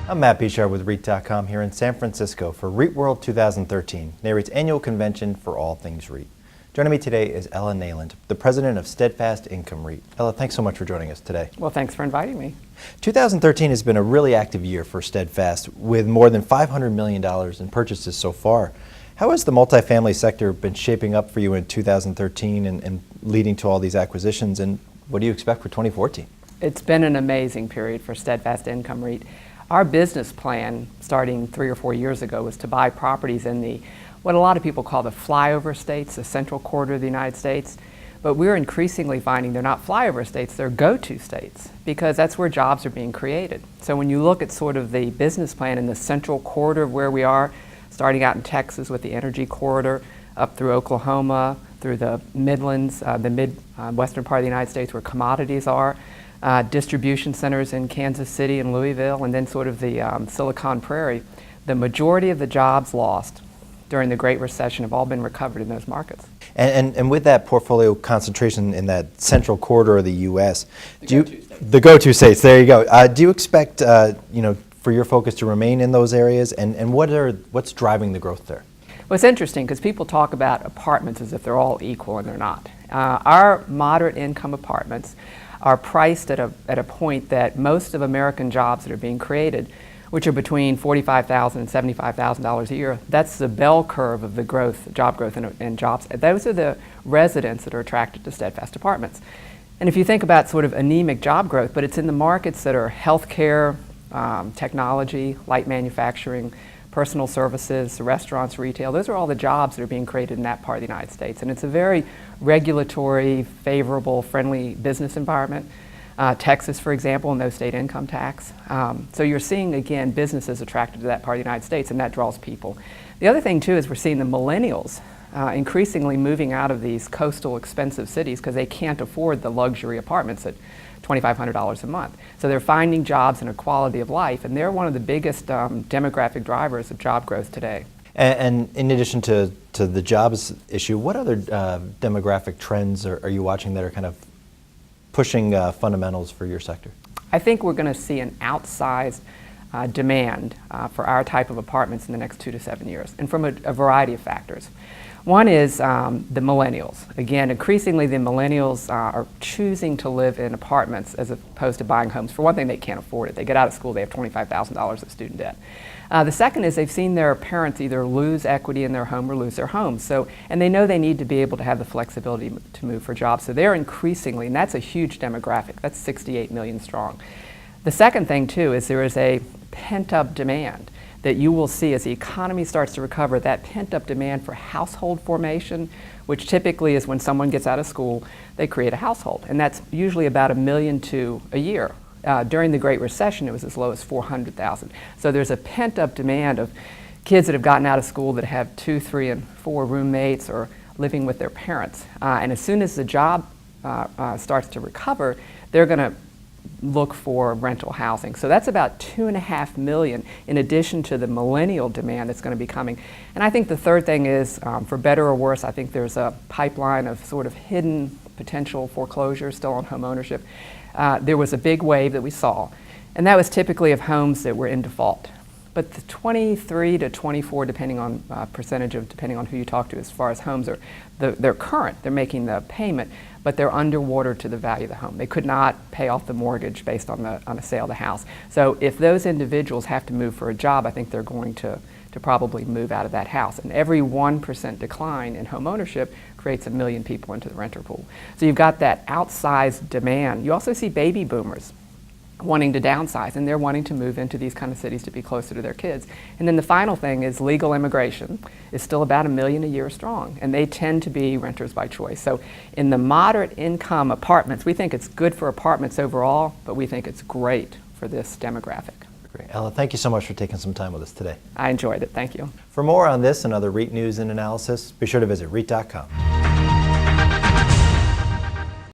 I'm Matt Bichard with REIT.com here in San Francisco for REITWorld 2013, NAREIT's annual convention for all things REIT. Joining me today is Shaw Neyland, the president of Steadfast Income REIT. Ella, thanks so much for joining us today. Well, thanks for inviting me. 2013 has been a really active year for Steadfast, with more than $500 million in purchases so far. How has the multifamily sector been shaping up for you in 2013 and leading to all these acquisitions, and what do you expect for 2014? It's been an amazing period for Steadfast Income REIT. Our business plan, starting 3 or 4 years ago, was to buy properties in what a lot of people call the flyover states, the central quarter of the United States. But we're increasingly finding they're not flyover states, they're go-to states, because that's where jobs are being created. So when you look at sort of the business plan in the central quarter of where we are, starting out in Texas with the energy corridor, up through Oklahoma, through the Midlands, the western part of the United States where commodities are, distribution centers in Kansas City and Louisville, and then sort of the Silicon Prairie, the majority of the jobs lost during the Great Recession have all been recovered in those markets. And with that portfolio concentration in that central corridor of the U.S., the go-to states, there you go. Do you expect for your focus to remain in those areas, and what's driving the growth there? Well, it's interesting because people talk about apartments as if they're all equal, and they're not. Our moderate income apartments are priced at a point that most of American jobs that are being created, which are between $45,000 and $75,000 a year, that's the bell curve of the growth, job growth in jobs. Those are the residents that are attracted to Steadfast apartments. And if you think about sort of anemic job growth, but it's in the markets that are healthcare, technology, light manufacturing, personal services, restaurants, retail, those are all the jobs that are being created in that part of the United States. And it's a very regulatory, favorable, friendly business environment. Texas, for example, no state income tax. So you're seeing, again, businesses attracted to that part of the United States, and that draws people. The other thing, too, is we're seeing the millennials increasingly moving out of these coastal expensive cities because they can't afford the luxury apartments at $2,500 a month. So they're finding jobs and a quality of life, and they're one of the biggest demographic drivers of job growth today. And in addition to the jobs issue, what other demographic trends are you watching that are kind of pushing fundamentals for your sector? I think we're going to see an outsized demand for our type of apartments in the next 2 to 7 years, and from a variety of factors. One is the millennials. Again, increasingly the millennials are choosing to live in apartments as opposed to buying homes. For one thing, they can't afford it. They get out of school, they have $25,000 of student debt. The second is they've seen their parents either lose equity in their home or lose their home. And they know they need to be able to have the flexibility to move for jobs. So they're increasingly, and that's a huge demographic, that's 68 million strong. The second thing too is there is a pent-up demand that you will see as the economy starts to recover, that pent-up demand for household formation, which typically is when someone gets out of school, they create a household. And that's usually about 1 million to a year. During the Great Recession, it was as low as 400,000. So there's a pent-up demand of kids that have gotten out of school that have 2, 3, and 4 roommates or living with their parents. And as soon as the job starts to recover, they're going to look for rental housing. So that's about 2.5 million in addition to the millennial demand that's going to be coming. And I think the third thing is, for better or worse, I think there's a pipeline of sort of hidden potential foreclosure still on home ownership. There was a big wave that we saw, and that was typically of homes that were in default. But the 23 to 24, depending on depending on who you talk to, as far as homes are, they're current, they're making the payment, but they're underwater to the value of the home. They could not pay off the mortgage based on a sale of the house. So if those individuals have to move for a job, I think they're going to probably move out of that house. And every 1% decline in home ownership creates 1 million people into the renter pool. So you've got that outsized demand. You also see baby boomers wanting to downsize, and they're wanting to move into these kind of cities to be closer to their kids. And then the final thing is legal immigration is still about 1 million a year strong, and they tend to be renters by choice. So in the moderate income apartments, we think it's good for apartments overall, but we think it's great for this demographic. Great. Ella, thank you so much for taking some time with us today. I enjoyed it. Thank you. For more on this and other REIT news and analysis, be sure to visit REIT.com.